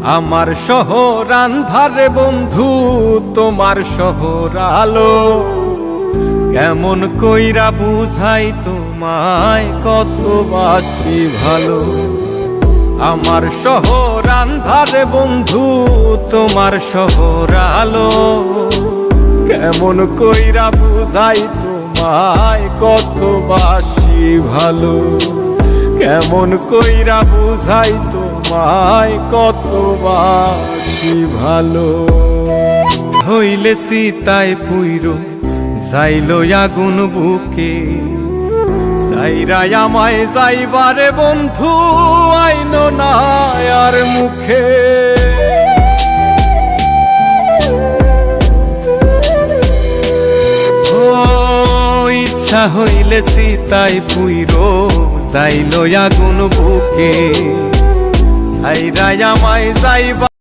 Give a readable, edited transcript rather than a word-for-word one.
আমার শহর আন্ধারে বন্ধু, তোমার শহর আলো। কেমন কইরা বুঝাই তোমায়, কত বাসি ভালো। আমার শহর আন্ধারে বন্ধু, তোমার শহর আলো। কেমন কইরা বুঝাই তোমায়, কত বাসি ভালো। কেমন কইরা বুঝাই তোমায়, কত বাসি ভালো। হইলে সীতায় পুইরো যাইলো আগুন বুকে, সাইরাই আমায় যাইবারে বন্ধু আইনো না আর মুখে। ইচ্ছা হইলে সীতায় পুইরো যাইলো আগুন বুকে, সাইরাই আমায় যাইবা।